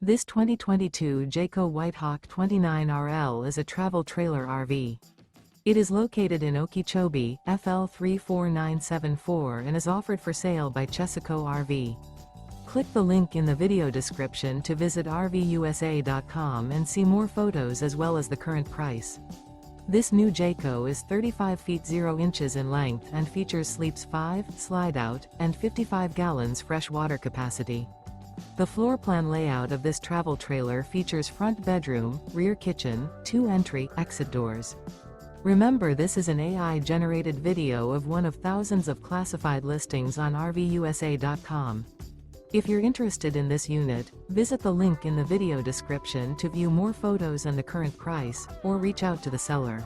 This 2022 Jayco White Hawk 29RL is a travel trailer RV. It is located in Okeechobee, FL 34974 and is offered for sale by Chesaco RV. Click the link in the video description to visit RVUSA.com and see more photos as well as the current price. This new Jayco is 35 feet 0 inches in length and features sleeps 5, slide-out, and 55 gallons fresh water capacity. The floor plan layout of this travel trailer features front bedroom, rear kitchen, 2 entry/exit doors. Remember, this is an AI-generated video of one of thousands of classified listings on RVUSA.com. If you're interested in this unit, visit the link in the video description to view more photos and the current price, or reach out to the seller.